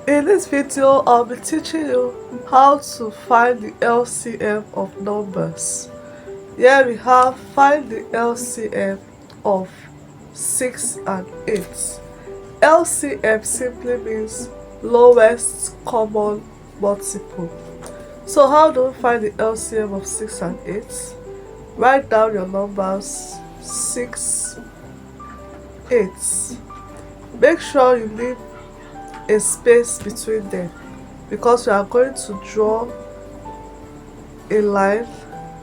In this video, I'll be teaching you how to find the LCM of numbers. Here we have find the LCM of 6 and 8. LCM simply means lowest common multiple. So how do we find the LCM of 6 and 8? Write down your numbers 6, 8. Make sure you leave a space between them because we are going to draw a line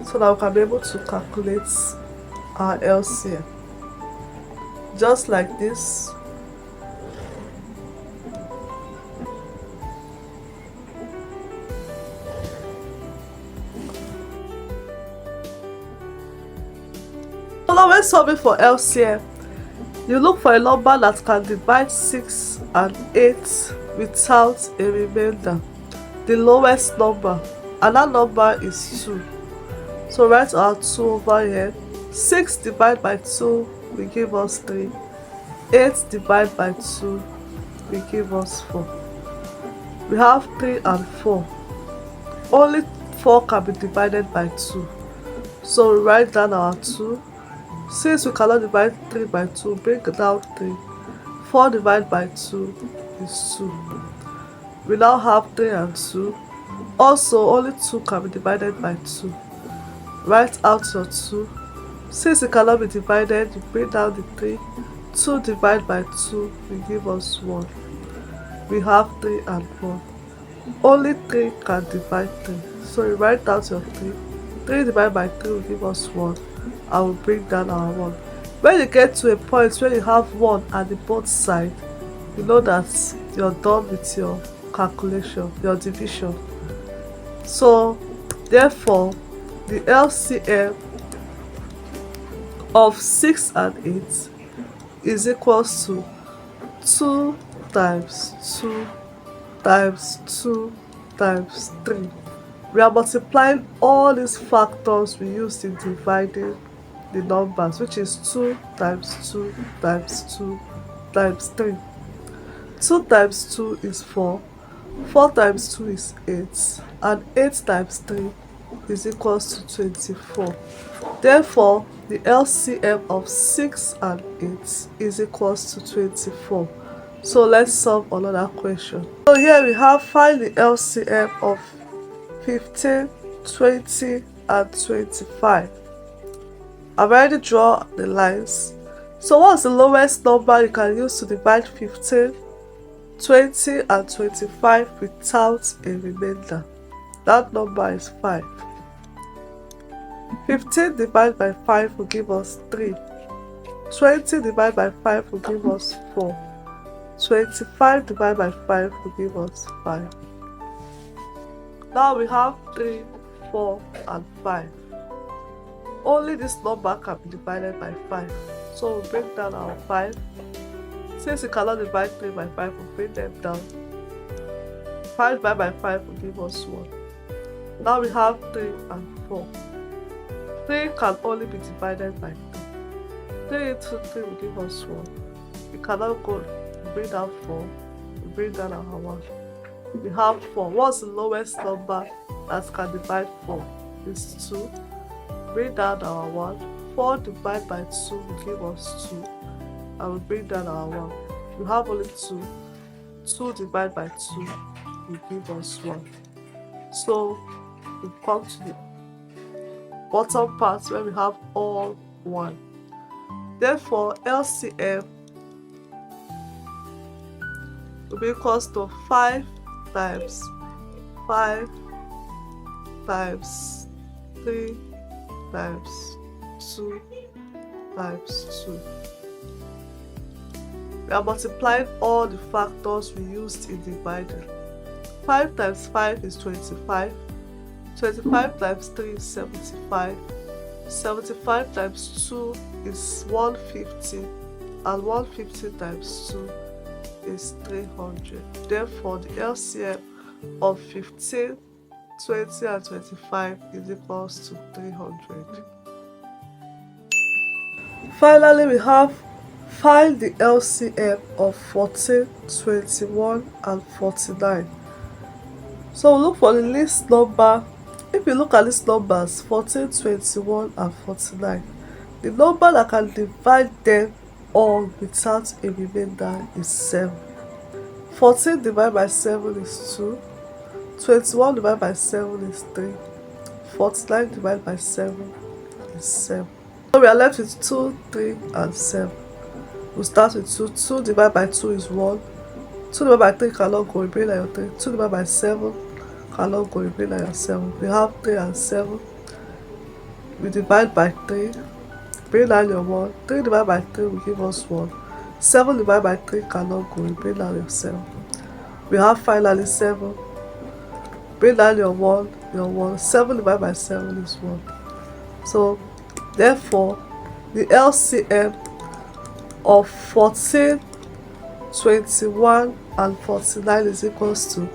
so that we can be able to calculate our LCM. Just like this. So now when solving for LCM, you look for a number that can divide 6 and 8 without a remainder, the lowest number, and that number is 2. So write our 2 over here. 6 divided by 2 will give us 3. 8 divided by 2 will give us 4. We have 3 and 4. Only 4 can be divided by 2. So we write down our 2. Since we cannot divide 3 by 2, bring down 3. 4 divided by 2 is 2. We now have 3 and 2. Also, only 2 can be divided by 2. Write out your 2. Since it cannot be divided, you bring down the 3. 2 divided by 2 will give us 1. We have 3 and 1. Only 3 can divide 3. So you write out your 3. 3 divided by 3 will give us 1. I will bring down our 1. When you get to a point where you have 1 at the both sides, you know that you're done with your calculation, your division. So therefore, the LCM of 6 and 8 is equals to 2 times 2 times 2 times 3. We are multiplying all these factors we used in dividing the numbers, which is 2 times 2 times 2 times 3. 2 times 2 is 4. 4 times 2 is 8. And 8 times 3 is equals to 24. Therefore, the LCM of 6 and 8 is equals to 24. So let's solve another question. So here we have find the LCM of 15, 20 and 25. I've already drawn the lines. So what's the lowest number you can use to divide 15, 20 and 25 without a remainder? That number is 5. 15 divided by 5 will give us 3. 20 divided by 5 will give us 4. 25 divided by 5 will give us 5. Now we have 3, 4 and 5. Only this number can be divided by 5. So we'll break down our 5. Since you cannot divide 3 by 5, we'll bring them down. 5 divided by 5 will give us 1. Now we have 3 and 4. 3 can only be divided by 3. 3 into 3 will give us 1. We cannot go bring down 4. We bring down our 1. We have 4. What's the lowest number that can divide 4? It's 2. Bring down our 1. 4 divided by 2 will give us 2. And we bring down our 1. We have only 2. 2 divided by 2 will give us 1. So we come to the bottom part where we have all 1. Therefore, LCM will be equals to 5 times 5 times 3 times 2 times 2. We are multiplying all the factors we used in dividing. 5 times 5 is 25. 25 times 3 is 75. 75 times 2 is 150. And 150 times 2 is 300. Therefore, the LCM of 15, 20 and 25 is equals to 300. Finally, we have Find the LCM of 14, 21 and 49. So we'll look for the list number. If you look at these numbers 14, 21 and 49, the number that can divide them all without a remainder is 7. 14 divided by 7 is 2. 21 divided by 7 is 3. 49 divided by 7 is 7. So we are left with 2, 3 and 7. We'll start with 2. 2 divided by 2 is 1. 2 divided by 3 cannot go, remain like your 3. 2 divided by 7 cannot go, remain like your 7. We have 3 and 7. We divide by 3. Bring down your 1. 3 divided by 3 will give us 1. 7 divided by 3 cannot go, remain down your 7. We have finally 7. Bring down your 1. 7 divided by 7 is 1. So, therefore, the LCM of 14, 21 and 49 is equals to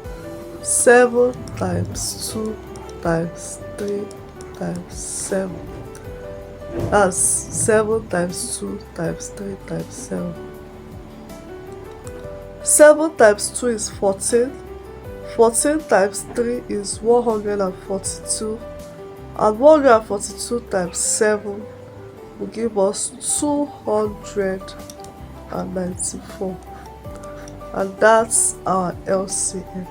7 times 2 times 3 times 7. That's 7 times 2 times 3 times 7. 7 times 2 is 14. 14 times 3 is 142. And 142 times 7 will give us 294. And that's our LCM.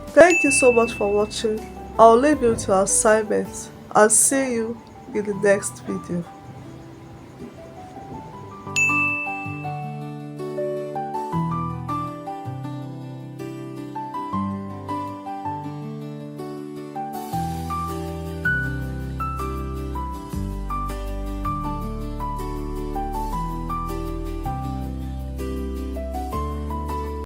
Thank you so much for watching. I'll leave you with your assignment and see you in the next video.